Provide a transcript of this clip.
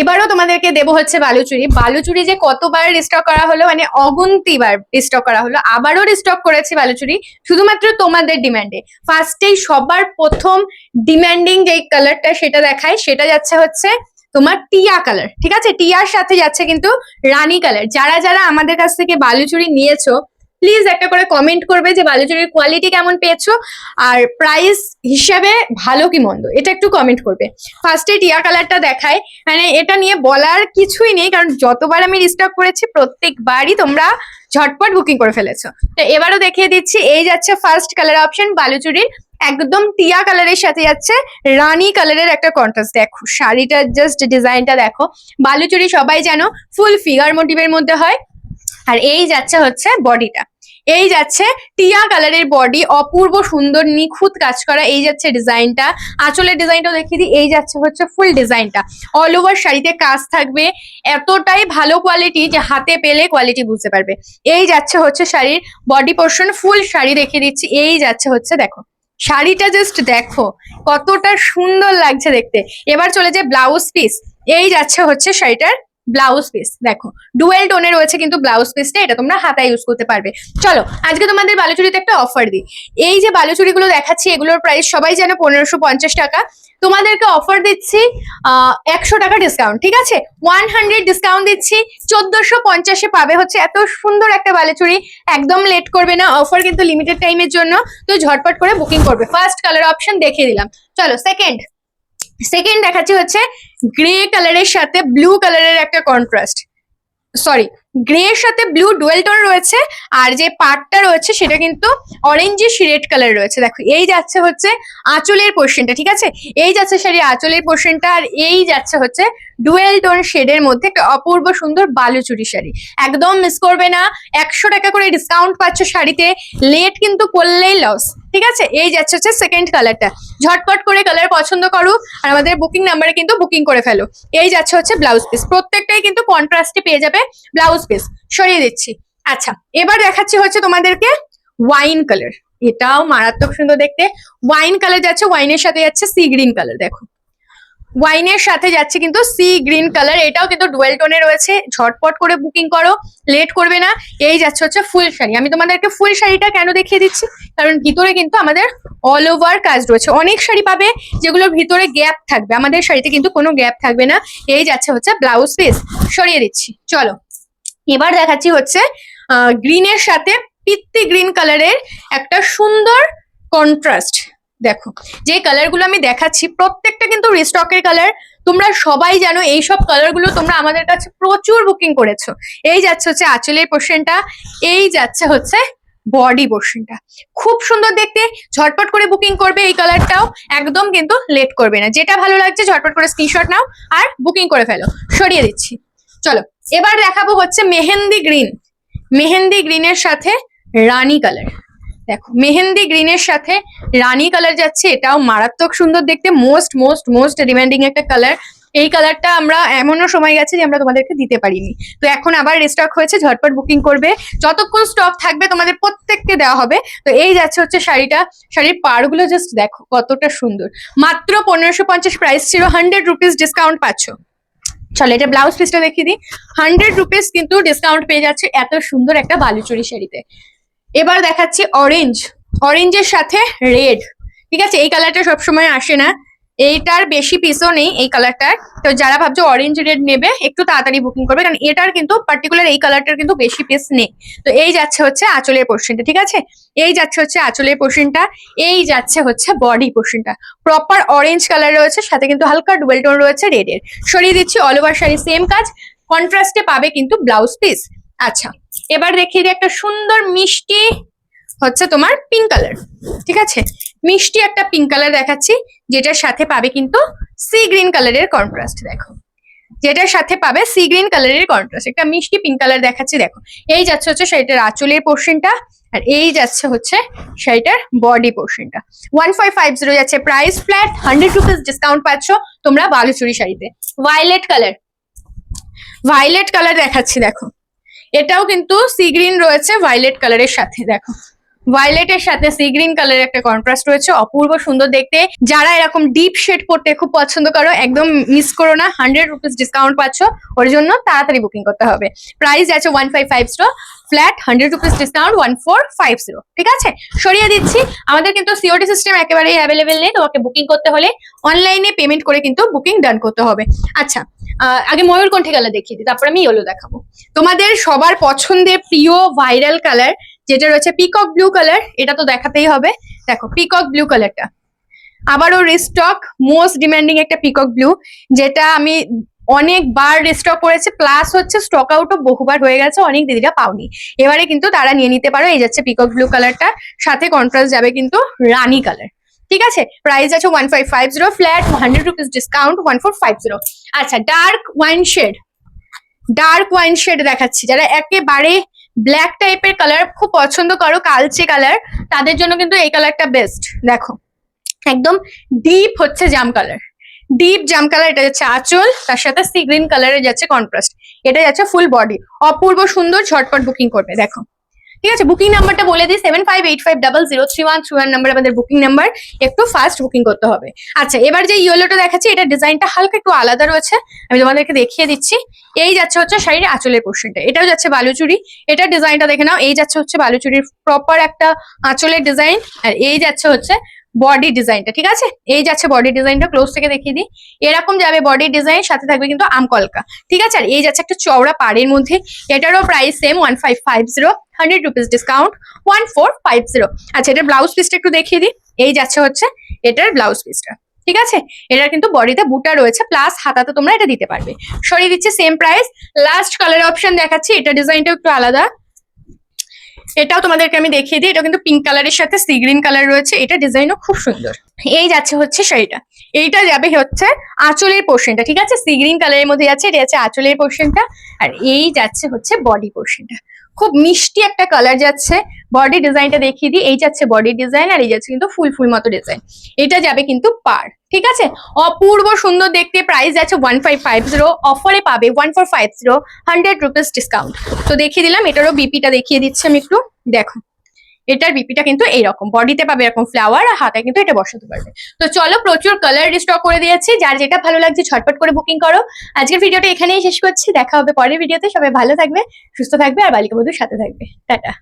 এবারও তোমাদেরকে দেবো হচ্ছে বালুচুরি। বালুচুরি যে কতবার রিস্টক করা হলো, মানে অগুন্তিবার রিস্টক করা হলো। আবারও রিস্টক করেছি বালুচুরি শুধুমাত্র তোমাদের ডিমান্ডে। ফার্স্টেই সবার প্রথম ডিমান্ডিং যে কালারটা সেটা দেখায়, সেটা যাচ্ছে হচ্ছে তোমার টিয়া কালার। ঠিক আছে, টিয়ার সাথে যাচ্ছে কিন্তু রানী কালার। যারা যারা আমাদের কাছ থেকে বালুচুরি নিয়েছো প্লিজ একটা করে কমেন্ট করবে যে বালুচুরির কোয়ালিটি কেমন পেয়েছো আর প্রাইস হিসাবে ভালো কি মন্দ, এটা একটু কমেন্ট করবে। ফার্স্টে টিয়া কালারটা দেখায়, মানে এটা নিয়ে বলার কিছুই নেই, কারণ যতবার আমি রিস্টক করেছি প্রত্যেকবারই তোমরা ঝটপট বুকিং করে ফেলেছো। তো এবারও দেখিয়ে দিচ্ছি, এই যাচ্ছে ফার্স্ট কালার অপশন বালুচুরির, একদম টিয়া কালারের সাথে যাচ্ছে রানী কালারের একটা কন্ট্রাস্ট। দেখো শাড়িটার জাস্ট ডিজাইনটা দেখো। বালুচুরি সবাই জানো ফুল ফিগার মোটিভের মধ্যে হয়। আর এই যাচ্ছে হচ্ছে বডিটা, এই যাচ্ছে টিয়া কালারের বডি, অপূর্ব সুন্দর নিখুঁত কাজ করা। এই যাচ্ছে ডিজাইনটা, আঁচলের ডিজাইনটাও দেখিয়ে দিই। এই যাচ্ছে হচ্ছে ফুল ডিজাইনটা, অল ওভার শাড়িতে কাজ থাকবে, এতটাই ভালো কোয়ালিটি যে হাতে পেলে কোয়ালিটি বুঝতে পারবে। এই যাচ্ছে হচ্ছে শাড়ির বডি পোর্শন, ফুল শাড়ি দেখিয়ে দিচ্ছি। এই যাচ্ছে হচ্ছে দেখো শাড়িটা, জাস্ট দেখো কতটা সুন্দর লাগছে দেখতে। এবার চলে যায় ব্লাউজ পিস, এই যাচ্ছে হচ্ছে শাড়িটার ব্লাউজ পিস। দেখো ডুয়েল টোনে রয়েছে কিন্তু ব্লাউজ পিসটা, এটা তোমরা হাতায় ইউজ করতে পারবে। চলো আজকে তোমাদের বালুচুরিতে একটা অফার দিই। এই যে বালুচুরিগুলো দেখাচ্ছি এগুলোর প্রাইস সবাই জানো 1550 টাকা। তোমাদেরকে অফার দিচ্ছি 100 টাকা ডিসকাউন্ট। ঠিক আছে, 100 ডিসকাউন্ট দিচ্ছি, 1450-এ পাবে হচ্ছে এত সুন্দর একটা বালুচুরি। একদম লেট করবে না, অফার কিন্তু লিমিটেড টাইমের জন্য, তো ঝটপট করে বুকিং করবে। ফার্স্ট কালার অপশন দেখিয়ে দিলাম। চলো সেকেন্ড দেখাচ্ছি হচ্ছে গ্রে কালারের সাথে ব্লু কালারের একটা কন্ট্রাস্ট, সরি গ্রে এর সাথে ব্লু ডুয়েল টোন রয়েছে, আর যে পার্টটা রয়েছে সেটা কিন্তু অরেঞ্জিশ রেড কালার রয়েছে। দেখো এই যাচ্ছে হচ্ছে আঁচলের পোর্শনটা। ঠিক আছে, এই যাচ্ছে শাড়ির আঁচলের পোর্শনটা, আর এই যাচ্ছে হচ্ছে ডুয়েল টোন শেডের মধ্যে একটা অপূর্ব সুন্দর বালুচুরি শাড়ি। একদম মিস করবে না, 100 টাকা করে ডিসকাউন্ট পাচ্ছ শাড়িতে, লেট কিন্তু করলেই লস। ঠিক আছে, এই যাচ্ছে হচ্ছে সেকেন্ড কালারটা, ঝটপট করে কালার পছন্দ করো আর আমাদের বুকিং নাম্বারে কিন্তু বুকিং করে ফেলো। এই যাচ্ছে হচ্ছে ব্লাউজ পিস, প্রত্যেকটাই কিন্তু কন্ট্রাস্টে পেয়ে যাবে ব্লাউজ পিস। সরিয়ে দিচ্ছি। আচ্ছা এবার দেখাচ্ছি হচ্ছে তোমাদেরকে ওয়াইন কালার, এটাও মারাত্মক সুন্দর দেখতে। ওয়াইন কালার যাচ্ছে, ওয়াইনের সাথে যাচ্ছে সি গ্রিন কালার। দেখো ওয়াইনের সাথে যাচ্ছে কিন্তু সি গ্রিন কালার, এটাও কিন্তু ডুয়েল টোনে রয়েছে। ঝটপট করে বুকিং করো, লেট করবে না। এই যাচ্ছে হচ্ছে ফুল শাড়ি। আমি তোমাদেরকে ফুল শাড়িটা কেন দেখিয়ে দিচ্ছি, কারণ ভিতরে কিন্তু আমাদের অল ওভার কাজ রয়েছে। অনেক শাড়ি পাবে যেগুলোর ভিতরে গ্যাপ থাকবে, আমাদের শাড়িতে কিন্তু কোনো গ্যাপ থাকবে না। এই যাচ্ছে হচ্ছে ব্লাউজ পিস। সরিয়ে দিচ্ছি। চলো এবার দেখাচ্ছি হচ্ছে গ্রিনের সাথে পিত্তি গ্রিন কালারের একটা সুন্দর কন্ট্রাস্ট। দেখো যে কালার গুলো আমি দেখাচ্ছি প্রত্যেকটা কিন্তু রিস্টকের কালার। তোমরা সবাই জানো এইসব কালার গুলো তোমরা আমাদের কাছে প্রচুর বুকিং করেছো। এই যাচ্ছে হচ্ছে আঁচলের পোর্শনটা, এই যাচ্ছে হচ্ছে বডি পোর্শনটা, খুব সুন্দর দেখতে। ঝটপট করে বুকিং করবে, এই কালারটাও একদম কিন্তু লেট করবে না। যেটা ভালো লাগছে ঝটপট করে স্ক্রিনশট নাও আর বুকিং করে ফেলো। সরিয়ে দিচ্ছি। চলো এবার দেখাবো হচ্ছে মেহেন্দি গ্রিন, মেহেন্দি গ্রিনের সাথে রানী কালার। দেখো মেহেন্দি গ্রিনের সাথে রানী কালার যাচ্ছে, এটাও মারাত্মক সুন্দর দেখতে, মোস্ট মোস্ট মোস্ট ডিমান্ডিং একটা কালার। এই কালারটা আমরা এমনও সময় গেছে যে আমরা তোমাদেরকে দিতে পারিনি, তো এখন আবার রিস্টক হয়েছে, ঝটপট বুকিং করবে। যতক্ষণ স্টক থাকবে তোমাদের প্রত্যেককে দেওয়া হবে। তো এই যাচ্ছে হচ্ছে শাড়িটা, শাড়ির পাড়গুলো জাস্ট দেখো কতটা সুন্দর। মাত্র 1550 প্রাইস ছিল, 100 রুপিস ডিসকাউন্ট পাচ্ছ। চলো এটা ব্লাউজ পিসটা দেখিয়ে দিই। 100 রুপিস কিন্তু ডিসকাউন্ট পেয়ে যাচ্ছে এত সুন্দর একটা বালুচুরি শাড়িতে। এবার দেখাচ্ছি অরেঞ্জ, অরেঞ্জের সাথে রেড। ঠিক আছে, এই কালারটা সবসময় আসে না, এইটার বেশি পিসও নেই এই কালারটার। তো যারা ভাবছো অরেঞ্জ রেড নেবে একটু তাড়াতাড়ি বুকিং করবে, কারণ এটার কিন্তু পার্টিকুলার এই কালারটার কিন্তু বেশি পিস নেই। তো এই যাচ্ছে হচ্ছে আঁচলের পোর্শনটা। ঠিক আছে, এই যাচ্ছে হচ্ছে আঁচলের পোর্শনটা, এই যাচ্ছে হচ্ছে বডি পোর্শনটা। প্রপার অরেঞ্জ কালার রয়েছে, সাথে কিন্তু হালকা ডুয়েল টোন রয়েছে রেডের। সরিয়ে দিচ্ছি। অল ওভার শাড়ি সেম কাজ, কন্ট্রাস্টে পাবে কিন্তু ব্লাউজ পিস। আচ্ছা এবার দেখিয়ে দিই একটা সুন্দর মিষ্টি হচ্ছে তোমার পিঙ্ক কালার। ঠিক আছে, মিষ্টি একটা পিঙ্ক কালার দেখাচ্ছি, যেটার সাথে পাবে কিন্তু সি গ্রিন কালারের কন্ট্রাস্ট। দেখো যেটার সাথে পাবে সি গ্রিন কালারের কন্ট্রাস্ট, একটা মিষ্টি পিঙ্ক কালার দেখাচ্ছি। দেখো এই যাচ্ছে হচ্ছে শাড়িটার আঁচলের পোর্শনটা, আর এই যাচ্ছে হচ্ছে শাড়িটার বডি পোর্শনটা। 1550 যাচ্ছে প্রাইস, ফ্ল্যাট 100 রুপিস ডিসকাউন্ট পাচ্ছ তোমরা বালুচুরি শাড়িতে। ভায়োলেট কালার, ভায়োলেট কালার দেখাচ্ছি। দেখো এটাও কিন্তু সি গ্রিন রয়েছে ভায়োলেট কালারের সাথে। দেখো ভায়োলেটের সাথে সি গ্রিন কালারের একটা কন্ট্রাস্ট রয়েছে, অপূর্ব সুন্দর দেখতে। যারা এরকম ডিপ শেড পড়তে খুব পছন্দ করো একদম মিস করো না, 100 রুপিস ডিসকাউন্ট পাচ্ছ, ওর জন্য তাড়াতাড়ি বুকিং করতে হবে। প্রাইস আছে 1550 ফ্ল্যাট, 100 রুপিস ডিসকাউন্ট 1450। ঠিক আছে, সরিয়ে দিচ্ছি। আমাদের কিন্তু সিওডি সিস্টেম একেবারেই অ্যাভেলেবেল নেই, তোমাকে বুকিং করতে হলে অনলাইনে পেমেন্ট করে কিন্তু বুকিং ডান করতে হবে। আচ্ছা, আগে ময়ূরকণ্ঠী কালার দেখিয়ে দিই, তারপর আমি ইয়েলো দেখাবো। তোমাদের সবার পছন্দের প্রিয় ভাইরাল কালার যেটা রয়েছে পিকক ব্লু কালার, এটা তো দেখাতেই হবে। দেখো পিকক ব্লু কালারটা আবারও রিস্টক, মোস্ট ডিমান্ডিং একটা পিকক ব্লু, যেটা আমি অনেকবার রিস্টক করেছে, প্লাস হচ্ছে স্টক আউটও বহুবার হয়ে গেছে, অনেক দিদিরা পাওনি। এবারে কিন্তু তারা নিয়ে নিতে পারো। এই যাচ্ছে পিকক ব্লু কালারটা, সাথে কন্ট্রাস্ট যাবে কিন্তু রানী কালার। ঠিক আছে, প্রাইস আছে 1550 ফ্ল্যাট, 100 রুপিস ডিসকাউন্ট 1450। আচ্ছা, ডার্ক ওয়াইন শেড দেখাচ্ছি। যারা একেবারে ব্ল্যাক টাইপের কালার খুব পছন্দ করো, কালচে কালার, তাদের জন্য কিন্তু এই কালারটা বেস্ট। দেখো একদম ডিপ হচ্ছে জাম কালার, ডিপ জাম কালার। এটা যাচ্ছে আঁচল, তার সাথে সি গ্রিন কালারের যাচ্ছে কন্ট্রাস্ট, এটা যাচ্ছে ফুল বডি। অপূর্ব সুন্দর, ঝটপট বুকিং করবে। দেখো ঠিক আছে, বুকিং নাম্বারটা বলে দিই, 7585003131 নাম্বার আমাদের বুকিং নাম্বার, একটু ফাস্ট বুকিং করতে হবে। আচ্ছা, এবার যে ইয়েলোটা দেখাচ্ছি, এটা ডিজাইনটা হালকা একটু আলাদা রয়েছে, আমি তোমাদেরকে দেখিয়ে দিচ্ছি। এই যাচ্ছে হচ্ছে শাড়ির আঁচলের পোর্শনটা, এটাও যাচ্ছে বালুচুরি। এটার ডিজাইনটা দেখে নাও, এই যাচ্ছে হচ্ছে বালুচুরির প্রপার একটা আঁচলের ডিজাইন, আর এই যাচ্ছে হচ্ছে বডি ডিজাইনটা। ঠিক আছে, এই যাচ্ছে বডি ডিজাইনটা, ক্লোজ থেকে দেখিয়ে দিই। এরকম যাবে বডি ডিজাইন, সাথে থাকবে কিন্তু আমকলকা। ঠিক আছে, আর এই যাচ্ছে একটা চওড়া পাড়ের মধ্যে, এটারও প্রাইস সেম 1550, 100 রুপিস ডিসকাউন্ট 1450। আচ্ছা, এটার ব্লাউজ পিসটা একটু দেখিয়ে দিই। এই যাচ্ছে হচ্ছে এটার ব্লাউজ পিসটা। ঠিক আছে, এটার কিন্তু বডিতে বুটা রয়েছে, প্লাস হাতাতে তোমরা এটা দিতে পারবে। সরিয়ে দিচ্ছে, same price. Last colour option দেখাচ্ছি, এটা ডিজাইনটা একটু আলাদা, এটাও তোমাদেরকে আমি দেখিয়ে দিই। এটা কিন্তু পিঙ্ক কালারের সাথে সি গ্রিন কালার রয়েছে, এটা ডিজাইনও খুব সুন্দর। এই যাচ্ছে হচ্ছে শাড়িটা, এইটা যাবে হচ্ছে আঁচলের পোর্শনটা। ঠিক আছে, সি গ্রিন কালারের মধ্যে যাচ্ছে, এটা যাচ্ছে আঁচলের পোর্শনটা, আর এই যাচ্ছে হচ্ছে বডি পোর্শনটা। খুব মিষ্টি একটা কালার যাচ্ছে। বডি ডিজাইনটা দেখিয়ে দিই, এই যাচ্ছে বডি ডিজাইন, আর এই যাচ্ছে কিন্তু ফুল ফুল মতো ডিজাইন। এটা যাবে কিন্তু পার। ঠিক আছে, অপূর্ব সুন্দর দেখতে। প্রাইস যাচ্ছে 1550, অফারে পাবে 1450, 100 রুপিস ডিসকাউন্ট। তো দেখিয়ে দিলাম, এটারও বিপিটা দেখিয়ে দিচ্ছি আমি একটু। দেখো এটার বিপিটা কিন্তু এইরকম, বডিতে পাবে এরকম ফ্লাওয়ার, আর হাতে কিন্তু এটা বসাতে পারবে। তো চলো, প্রচুর কালার রিস্টক করে দিয়েছি, যার যেটা ভালো লাগছে ঝটপট করে বুকিং করো। আজকের ভিডিওটা এখানেই শেষ করছি, দেখা হবে পরের ভিডিওতে। সবাই ভালো থাকবে, সুস্থ থাকবে, আর বালিকা বধূর সাথে থাকবে। টাটা।